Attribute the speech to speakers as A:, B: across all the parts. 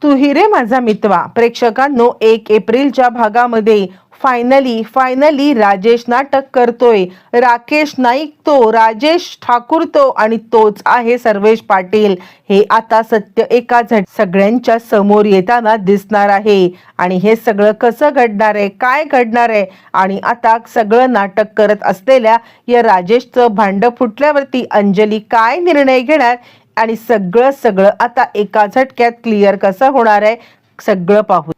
A: तू ही रे माझा मितवा प्रेक्षकांनो 1 एप्रिलच्या भागामध्ये फायनली राजेश नाटक करतोय। राकेश नाईक तो, राजेश ठाकूर तो आणि तोच आहे सर्वेश पाटील। हे आता सत्य एका सगळ्यांच्या समोर येताना दिसणार आहे आणि हे सगळं कसं घडणार आहे, काय घडणार आहे आणि आता सगळं नाटक करत असलेल्या या राजेशचं भांड फुटल्यावरती अंजली काय निर्णय घेणार आणि सगळं आता एका झटक्यात क्लिअर कसं होणार आहे सगळं पाहू।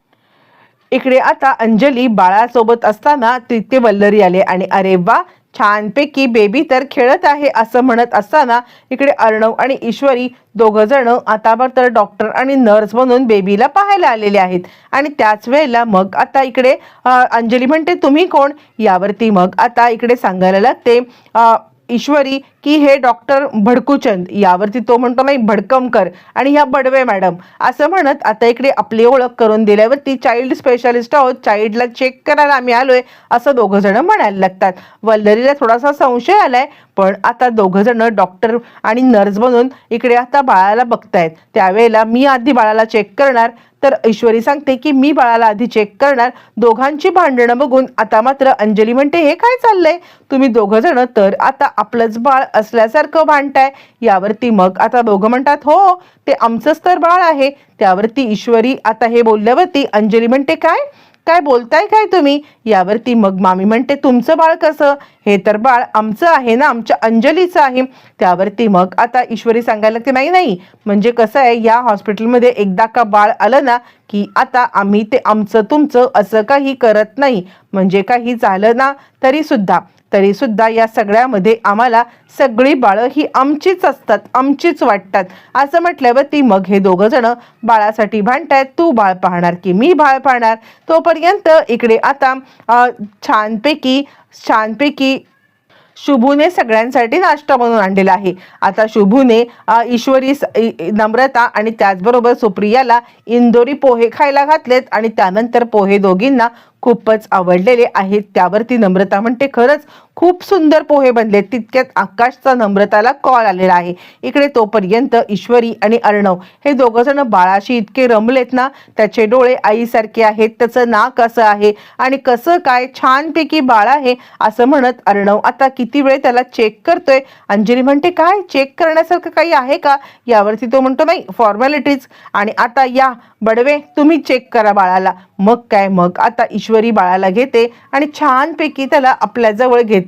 A: इकडे आता अंजली बाळासोबत असताना तिथे वल्लरी आले आणि अरे वा छानपैकी बेबी तर खेळत आहे असं म्हणत असताना इकडे अर्णव आणि ईश्वरी दोघं जण आता तर डॉक्टर आणि नर्स म्हणून बेबीला पाहायला आलेले आहेत। आणि त्याच वेळेला मग आता इकडे अंजली म्हणते तुम्ही कोण, यावरती मग आता इकडे सांगायला लागते ईश्वरी की हे डॉक्टर भडकूचंद, यावरती तो म्हणतो नाही भडकमकर आणि ह्या बडवे मॅडम असं म्हणत आता इकडे आपली ओळख करून दिल्यावरती चाइल्ड स्पेशालिस्ट आहोत, चाइल्डला चेक करायला आम्ही आलोय असं दोघं जण म्हणायला लागतात। वल्लरीला थोडासा संशय आलाय पण आता दोघं जण डॉक्टर आणि नर्स बनून इकडे आता बाळाला बघतायत। त्यावेळेला मी आधी बाळाला चेक करणार तर ईश्वरी सांगते की मी बाळाला आधी चेक करणार। दोघांची भांडणं बघून आता मात्र अंजली म्हणते हे काय चाललंय, तुम्ही दोघं जण तर आता आपलंच बाळ असल्यासारखं भांडताय। यावरती मग आता दोघं म्हणतात हो ते आमचंच तर बाळ आहे। त्यावरती ईश्वरी आता हे बोलल्यावरती अंजली म्हणते काय काय बोलताय काय तुम्ही, यावरती मग मामी म्हणते तुमचं बाळ कसं, हे तर बाळ आमचं आहे ना, आमच्या अंजलीचं आहे। त्यावरती मग आता ईश्वरी सांगायला की नाही म्हणजे कसं आहे या हॉस्पिटलमध्ये एकदा का बाळ आलं ना की आता आम्ही ते आमचं तुमचं असं काही करत नाही, म्हणजे काही झालं ना तरी सुद्धा या सगळ्यामध्ये आम्हाला सगळी बाळं ही आमचीच असतात, आमचीच वाटतात असं म्हटल्यावरती मग हे दोघं जण बाळासाठी भांडतायत। तू बाळ पाहणार की मी बाळ पाहणार। तोपर्यंत इकडे आता छानपैकी शुभूने सगळ्यांसाठी नाश्ता बनवून आणलेला आहे। आता शुभूने ईश्वरी नम्रता आणि त्याचबरोबर सुप्रियाला इंदोरी पोहे खायला घातलेत आणि त्यानंतर पोहे दोघींना खूपच आवडलेले आहेत। त्यावरती नम्रता म्हणते खरंच खूप सुंदर पोहे बनले। तितक्यात आकाशचा नम्रताला कॉल आलेला आहे। इकडे तोपर्यंत ईश्वरी आणि अर्णव हे दोघं जण बाळाशी इतके रमलेत ना, त्याचे डोळे आईसारखे आहेत, त्याचं नाक असं आहे आणि कसं काय छानपैकी बाळ आहे असं म्हणत अर्णव आता किती वेळ त्याला चेक करतोय। अंजली म्हणते काय चेक करण्यासारखं काही आहे का, यावरती तो म्हणतो नाही फॉर्मॅलिटीज आणि आता या बडवे तुम्ही चेक करा बाळाला। मग काय मग आता ईश्वरी बाळाला घेते आणि छानपैकी त्याला आपल्या जवळ घेते।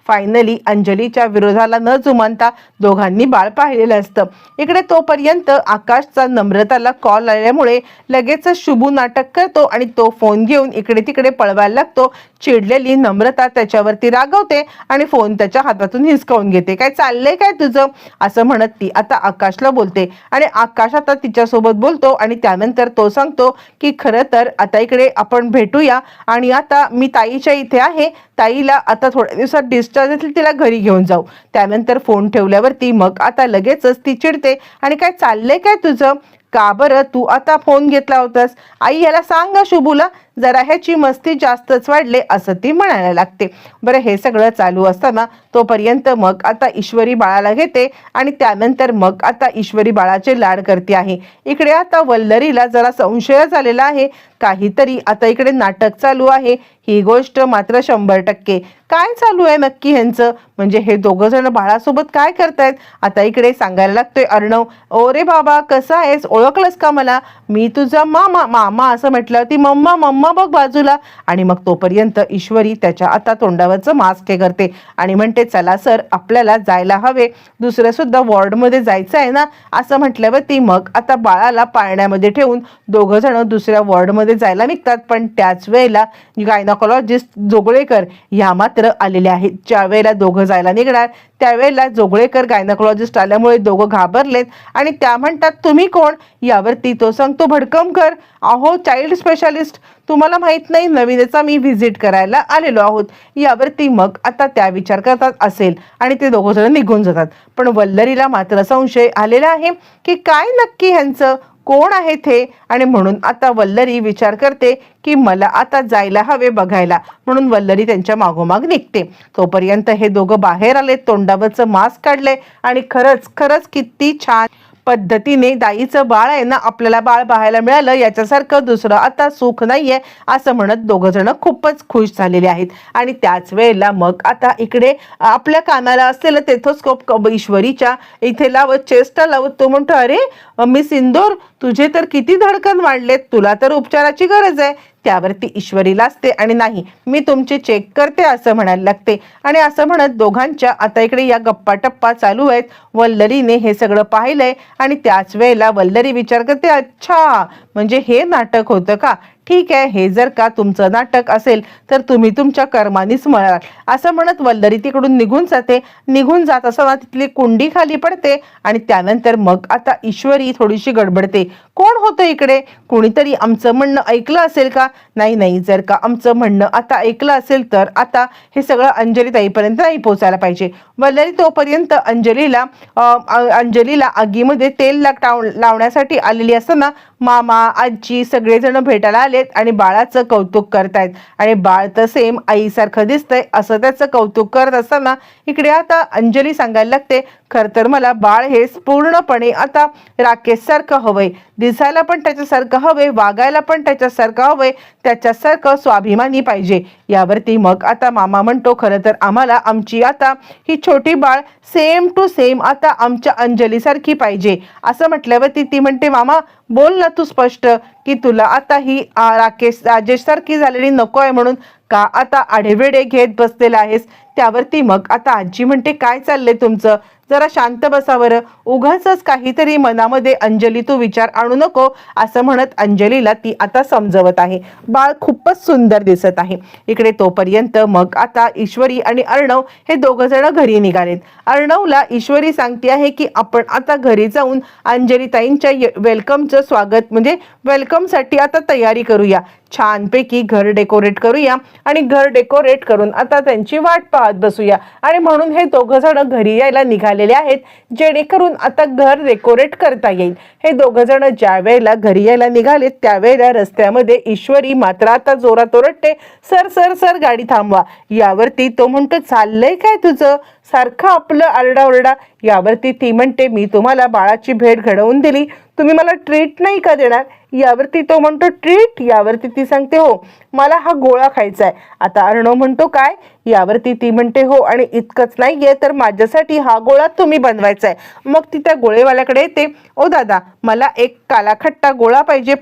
A: फायनली अंजलीच्या विरोधाला न जुमानता दोघांनी बाळ पाहिलेलं असतं। इकडे तोपर्यंत आकाशचा नम्रताला कॉल आल्यामुळे लगेच शुभू नाटक करतो आणि तो फोन घेऊन इकडे तिकडे पळवायला लागतो। चिडलेली नम्रता त्याच्यावरती रागवते आणि फोन त्याच्या हातातून हिसकावून घेते। काय चाललंय काय तुझं असं म्हणत ती आता आकाशला बोलते आणि आकाश आता तिच्यासोबत बोलतो आणि त्यानंतर तो सांगतो की खरं तर आता इकडे आपण भेटूया आणि आता मी ताईच्या इथे आहे, ताईला आता थोड्या दिवसात डिस्चार्ज असेल, तिला घरी घेऊन जाऊ। त्यानंतर फोन ठेवल्यावरती मग आता लगेचच ती चिडते आणि काय चाललंय काय तुझं, का बरं तू आता फोन घेतला होतास, आई याला सांग शुभूला जरा ह्याची मस्ती जास्तच वाढले असं ती म्हणायला लागते। बरं हे सगळं चालू असताना तोपर्यंत मग आता ईश्वरी बाळाला घेते आणि त्यानंतर मग आता ईश्वरी बाळाचे लाड करते आहे। इकडे आता वल्लरीला जरा संशय झालेला आहे, काहीतरी आता इकडे नाटक चालू आहे। ही गोष्ट मात्र 100% काय चालू आहे नक्की ह्यांचं, म्हणजे हे दोघं जण बाळासोबत काय करतायत। आता इकडे सांगायला लागतोय अर्णव ओरे बाबा कसा आहेस, ओळखलंस का मला, मी तुझा मामा असं म्हटलं ती मम्मा बघ बाजूला। आणि मग तोपर्यंत ईश्वरी त्याच्या आता तोंडावरचं मास्क हे करते आणि म्हणते चला सर आपल्याला जायला हवे, दुसऱ्या सुद्धा वॉर्डमध्ये जायचं आहे ना असं म्हटल्यावरती मग आता बाळाला पाळण्यामध्ये ठेवून दोघं जण दुसऱ्या वॉर्डमध्ये जायला निघतात। पण त्याच वेळेला गायनाकोलॉजिस्ट जोगळेकर ह्या मात्र आलेले आहेत। ज्या वेळेला दोघं जायला निघणार त्यावेळेला जोगळेकर गायनाकोलॉजिस्ट आल्यामुळे दोघं घाबरलेत आणि त्या म्हणतात तुम्ही कोण, यावरती तो सांगतो भडकमकर, अहो चाइल्ड स्पेशालिस्ट, तुम्हाला माहित नाही नवीनचा मी व्हिजिट करायला आलेलो आहोत। यावरती मग आता त्या विचार करतात असेल आणि ते दोघं जण निघून जातात। पण वल्लरीला मात्र संशय आलेला आहे की काय नक्की ह्यांचं कोण आहेत हे, आणि म्हणून आता वल्लरी विचार करते की मला आता जायला हवे बघायला, म्हणून वल्लरी त्यांच्या मागोमाग निघते। तोपर्यंत हे दोघं बाहेर आले, तोंडावरचं मास्क काढले आणि खरंच किती छान पद्धतीने दाईचं बाळ आहे ना, आपल्याला बाळ पाहायला मिळालं याच्यासारखं दुसरं आता सुख नाहीये असं म्हणत दोघं जण खूपच खुश झालेले आहेत. आणि त्याच वेळेला मग आता इकडे आपल्या कानाला असलेलं टेथोस्कोप ईश्वरीच्या इथे लावत, चेस्टला लावत तो म्हणतो, अरे मिस इंदोर, तुझे तर किती धडकन वाढलेत, तुला तर उपचाराची गरज आहे. त्यावरती ईश्वरी लाजते आणि नाही, मी तुमचे चेक करते असं म्हणायला लागते. आणि असं म्हणत दोघांच्या आता इकडे या गप्पा टप्पा चालू आहेत. वल्लरीने हे सगळं पाहिलंय आणि त्याच वेळेला वल्लरी विचार करते, अच्छा म्हणजे हे नाटक होतं का, ठीक आहे, हे जर का तुमचं नाटक असेल तर तुम्ही तुमच्या कर्मानीच मराल असं म्हणत वल्लरी तिकडून निघून जाते. निघून जात असताना तिथली कुंडी खाली पडते आणि त्यानंतर मग आता ईश्वरी थोडीशी गडबडते. कोण होतं इकडे, कुणीतरी आमचं म्हणणं ऐकलं असेल का, नाही, जर का आमचं म्हणणं आता ऐकलं असेल तर आता हे सगळं अंजली ताईपर्यंत नाही पोचायला पाहिजे. वल्लरी तोपर्यंत अंजलीला आगीमध्ये तेल लावण्यासाठी आलेली असताना मामा आजी सगळेजण भेटायला आलेत आणि बाळाचं कौतुक करतायत. आणि बाळ तर सेम आईसारखं दिसतंय असं त्याचं कौतुक करत असताना इकडे आता अंजली सांगायला लागते, खरं तर मला बाळ हे पूर्णपणे आता राकेश सारखं हवंय, दिसायला पण त्याच्यासारखं हवंय, वागायला पण त्याच्यासारखं हवंय, त्याच्यासारखं स्वाभिमानी पाहिजे. यावरती मग आता मामा म्हणतो, खरं तर आम्हाला आमची आता ही छोटी बाळ सेम टू सेम आता आमच्या अंजलीसारखी पाहिजे. असं म्हटल्यावरती ती म्हणते, मामा बोल ना तू स्पष्ट, की तुला आता ही राजेश सारखी झालेली नको आहे म्हणून का आता आढेवेडे घेत बसलेला आहेस. त्यावरती मग आता आजी म्हणते, काय चाललंय तुमचं, जरा शांत बसा बरं, उगाचच काहीतरी मनामध्ये अंजली तू विचार आणू नको असं म्हणत अंजलीला ती आता समजवत आहे. बाळ खूपच सुंदर दिसत आहे. इकडे तोपर्यंत मग आता ईश्वरी आणि अर्णव हे दोघं जण घरी निघालेत. अर्णवला ईश्वरी सांगते आहे की आपण आता घरी जाऊन अंजलीताईंच्या वेलकमचं स्वागत म्हणजे वेलकमसाठी आता तयारी करूया, छानपैकी घर डेकोरेट करूया आणि घर डेकोरेट करून आता त्यांची वाट पाहत बसूया. आणि म्हणून हे दोघं जण घरी यायला निघालेले आहेत, जेणेकरून आता घर डेकोरेट करता येईल. हे दोघं जण ज्या वेळेला घरी यायला निघालेत त्यावेळेला रस्त्यामध्ये ईश्वरी मात्र आता जोरात ओरडते, सर सर सर गाडी थांबवा. यावरती तो म्हणतो, चाललंय काय तुझं, सारखं आपलं आरडाओरडा. यावरती ती म्हणते, मी तुम्हाला बाळाची भेट घडवून दिली, तुम्ही मला ट्रीट नाही का देणार. यावरती तो म्हणतो, ट्रीट. यावरती ती सांगते, हो मला हा गोळा खायचा आहे. आता अर्णव म्हणतो, काय. यावरती ती म्हणते, हो आणि इतकंच नाहीये तर माझ्यासाठी हा गोळा तुम्ही बनवायचा आहे. मग ती त्या गोळेवाल्याकडे येते, ओ दादा मला एक कालाखट्टा गोळा पाहिजे,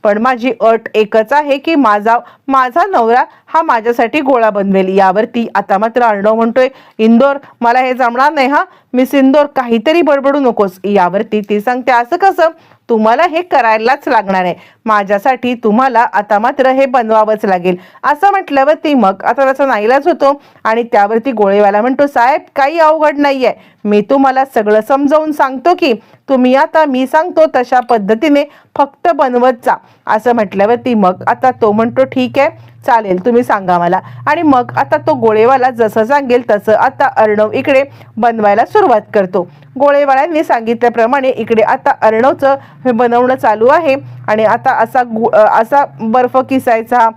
A: पण माझी अट एकच आहे की माझा नवरा हा माझ्यासाठी गोळा बनवेल. यावरती आता मात्र अर्णव म्हणतोय, इंदोर मला हे जमणार नाही हा, मिस इंदोर काहीतरी बडबडू नकोस. यावरती ती सांगते, असं कसं, तुम्हाला हे करायलाच लागणार आहे, माझ्यासाठी तुम्हाला आता मात्र हे बनवावंच लागेल. असं म्हटल्यावरती मग आता त्याचा नाईलाज होतो आणि त्यावरती गोळेवाला म्हणतो, साहेब काही अवघड नाहीये, मी तुम्हाला सगळं समजावून सांगतो की तुम्ही आता मी सांगतो तशा पद्धतीने फक्त बनवत जा. असं म्हटल्यावरती मग आता तो म्हणतो, ठीक आहे चालेल, तुम्ही सांगा मला. आणि मग आता तो गोळेवाला जसं सांगेल तसं आता अर्णव इकडे बनवायला सुरुवात करतो. गोळेवाल्यांनी सांगितल्याप्रमाणे इकडे आता अर्णवचं हे बनवणं चालू आहे. आणि आता असा बर्फ किसायचा,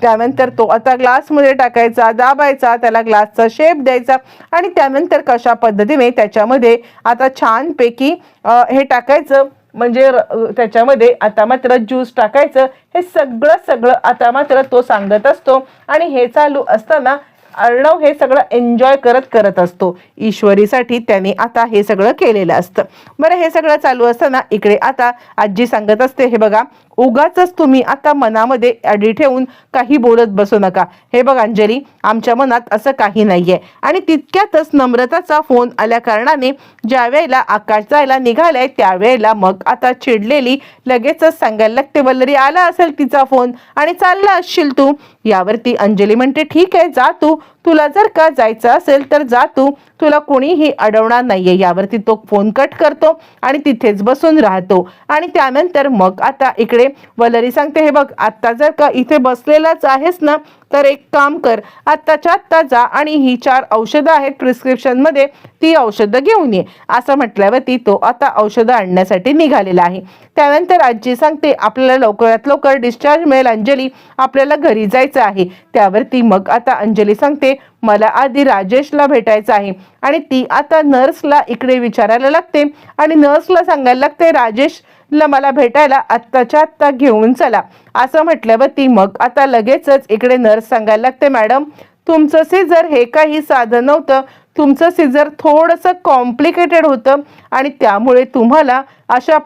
A: त्यानंतर तो आता ग्लासमध्ये टाकायचा, दाबायचा, त्याला ग्लासचा शेप द्यायचा आणि त्यानंतर कशा पद्धतीने त्याच्यामध्ये आता छानपैकी हे टाकायचं, म्हणजे त्याच्यामध्ये आता मात्र ज्यूस टाकायचं. हे सगळं आता मात्र तो सांगत असतो आणि हे चालू असताना अर्णव हे सगळं एन्जॉय करत असतो. ईश्वरीसाठी त्याने आता हे सगळं केलेलं असतं. बरं, हे सगळं चालू असताना इकडे आता आजी सांगत असते, हे बघा उगाचच तुम्ही आता मनामध्ये अडी ठेवून काही बोलत बसू नका. हे बघ अंजली, आमच्या मनात असं काही नाहीये. आणि तितक्यातच नम्रताचा फोन आल्या कारणाने ज्या वेळेला आकाश जायला निघालाय त्यावेळेला मग आता चिडलेली लगेचच सांगायला लागते, वल्लरी आला असेल तिचा फोन आणि चालला असशील तू. यावरती अंजली म्हणते, ठीक आहे जा तू, तुला जर का जायचं असेल तर जा तू, तुला कोणीही अडवणार नाहीये. यावरती तो फोन कट करतो आणि तिथेच बसून राहतो. आणि त्यानंतर मग आता इकडे वल्लरी सांगते, हे बघ आता जर का इथे बसलेलाच आहेस ना तर एक काम कर, आत्ताच्या आत्ता जा आणि ही 4 औषधं आहेत प्रिस्क्रिप्शनमध्ये, ती औषधं घेऊन ये असं म्हटल्यावरती तो आता औषधं आणण्यासाठी निघालेला आहे. त्यानंतर आजी सांगते आपल्याला लवकरात लवकर डिस्चार्ज मिळेल अंजली, आपल्याला घरी जायचं आहे. त्यावरती मग आता अंजली सांगते मला आधी राजेशला भेटायचं आहे आणि ती आता नर्सला इकडे विचारायला लागते आणि नर्सला सांगायला लागते राजेशला मला भेटायला आत्ताच्या आत्ता घेऊन चला असं म्हटल्यावरती मग आता लगेचच इकडे नर्स सांगायला लागते मॅडम तुमचं सिझर हे काही साधं नव्हतं, तुमचं सिझर थोडंसं कॉम्प्लिकेटेड होतं आणि त्यामुळे तुम्हाला अशा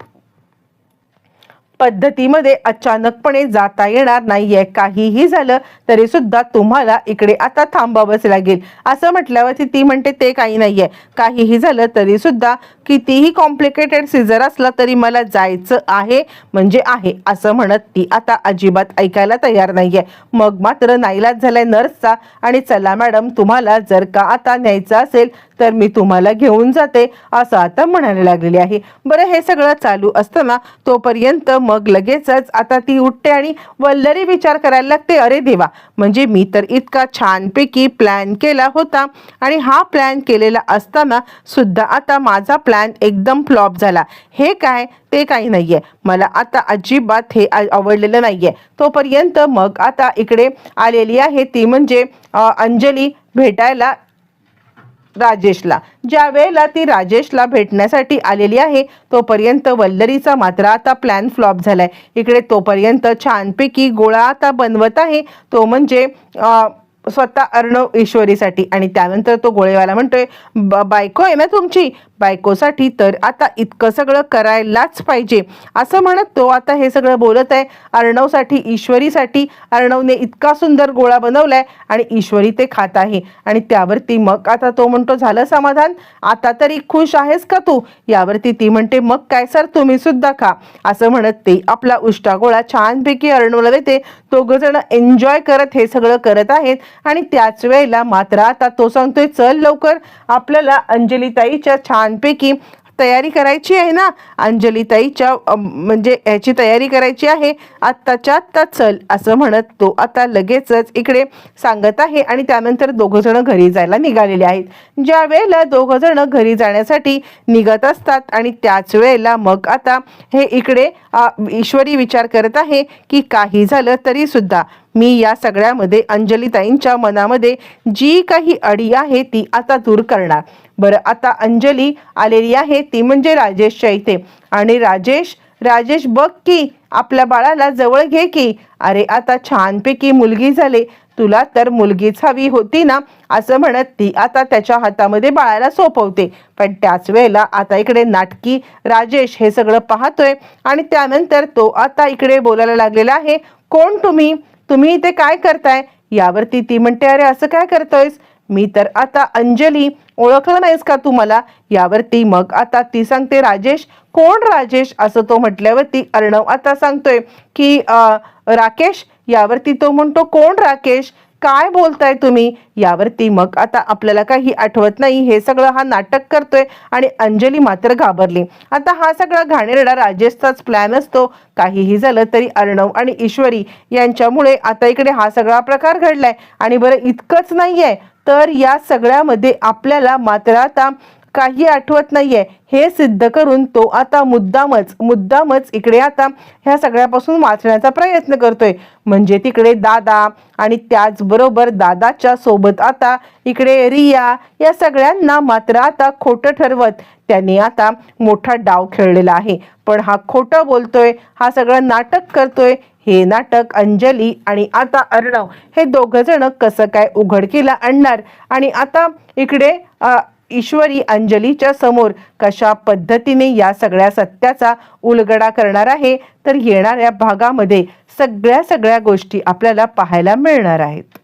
A: पद्धतीमध्ये अचानकपणे जाता येणार नाहीये. काहीही झालं तरी सुद्धा तुम्हाला इकडे आता थांबावंच लागेल असं म्हटल्यावरती ती म्हणते ते काही नाहीये, काहीही झालं तरी सुद्धा कितीही कॉम्प्लिकेटेड सिझर असला तरी मला जायचं आहे म्हणजे आहे असं म्हणत ती आता अजिबात ऐकायला तयार नाहीये. मग मात्र नाईलाज झालाय नर्सचा आणि चला मॅडम तुम्हाला जर का आता न्यायचं असेल तर मी तुम्हाला घेऊन जाते असं आता म्हणायला लागलेली आहे. बरं हे सगळं चालू असताना तोपर्यंत मग लगेचच आता ती उठते आणि वल्लरी विचार करायला लागते अरे देवा, म्हणजे मी तर इतका छानपैकी प्लॅन केला होता आणि हा प्लॅन केलेला असताना सुद्धा आता माझा प्लॅन एकदम फ्लॉप झाला. हे काय ते काही नाहीये, मला आता अजिबात हे आवडलेलं नाहीये. तोपर्यंत मग आता इकडे आलेली आहे ती म्हणजे अंजली भेटायला राजेशला. ज्या वेळेला ती राजेशला भेटण्यासाठी आलेली आहे तोपर्यंत वल्लरीचा मात्र आता प्लॅन फ्लॉप झालाय. इकडे तोपर्यंत छानपैकी गोळा आता बनवत आहे तो म्हणजे स्वतः अर्णव ईश्वरीसाठी आणि त्यानंतर तो गोळेवाला म्हणतोय बायको आहे ना तुमची, बायकोसाठी तर आता इतकं सगळं करायलाच पाहिजे असं म्हणत तो आता हे सगळं बोलत आहे अर्णवसाठी ईश्वरीसाठी. अर्णवने इतका सुंदर गोळा बनवलाय आणि ईश्वरी ते खात आहे आणि त्यावरती मग आता तो म्हणतो झालं समाधान, आता तरी खुश आहेस का तू. यावरती ती म्हणते मग काय सर तुम्ही सुद्धा खा असं म्हणत ते आपला उष्टा गोळा छानपैकी अर्णवला देते. दोघं जण एन्जॉय करत हे सगळं करत आहेत आणि त्याच वेळेला मात्र आता तो सांगतोय चल लवकर आपल्याला अंजलीताईच्या छानपैकी तयारी करायची आहे ना, अंजलीताईच्या म्हणजे याची तयारी करायची आहे आत्ताच्या आत्ता चल असं म्हणत तो आता लगेचच इकडे सांगत आहे आणि त्यानंतर दोघं जण घरी जायला निघालेले आहेत. ज्या वेळेला दोघं जण घरी जाण्यासाठी निघत असतात आणि त्याच वेळेला मग आता हे इकडे ईश्वरी विचार करत आहे की काही झालं तरी सुद्धा मी या सगळ्यामध्ये अंजलीताईंच्या मनामध्ये जी काही अडी आहे ती आता दूर करणार. बरं आता अंजली आलेली आहे ती म्हणजे राजेशच्या इथे आणि राजेश बघ की आपल्या बाळाला जवळ घे की, अरे आता छानपैकी मुलगी झाले, तुला तर मुलगीच हवी होती ना असं म्हणत ती आता त्याच्या हातामध्ये बाळाला सोपवते. पण त्याच वेळेला आता इकडे नाटकी राजेश हे सगळं पाहतोय आणि त्यानंतर तो आता इकडे बोलायला लागलेला आहे कोण तुम्ही इथे काय करताय. यावरती ती म्हणते अरे असं काय करतोयस, मी तर आता अंजली, ओळखलं नाहीस का तू मला. यावरती मग आता ती सांगते राजेश, कोण राजेश असं तो म्हटल्यावरती अर्णव आता सांगतोय की राकेश. यावरती तो म्हणतो कोण राकेश, काय बोलताय तुम्ही. यावरती मग आता आपल्याला काही आठवत नाही हे सगळं हा नाटक करतोय आणि अंजली मात्र घाबरली. आता हा सगळा घाणेरडा राजेशचाच प्लॅन असतो. काहीही झालं तरी अर्णव आणि ईश्वरी यांच्यामुळे आता इकडे हा सगळा प्रकार घडलाय. आणि बरं इतकंच नाहीये तर या सगळ्यामध्ये आपल्याला मात्र आता काही आठवत नाहीये हे सिद्ध करून तो आता मुद्दामच इकडे आता ह्या सगळ्यापासून वाचण्याचा प्रयत्न करतोय. म्हणजे तिकडे दादा आणि त्याचबरोबर दादाच्या सोबत आता इकडे रिया या सगळ्यांना मात्र आता खोटं ठरवत त्यांनी आता मोठा डाव खेळलेला आहे. पण हा खोटं बोलतोय, हा सगळं नाटक करतोय. हे नाटक अंजली आणि आता अर्णव हे दोघं जण कसं काय उघडकीला आणणार आणि आता इकडे ईश्वरी अंजलीच्या समोर कशा पद्धतीने या सगळ्या सत्याचा उलगडा करणार आहे तर येणाऱ्या भागामध्ये सगळ्या गोष्टी आपल्याला पाहायला मिळणार आहेत.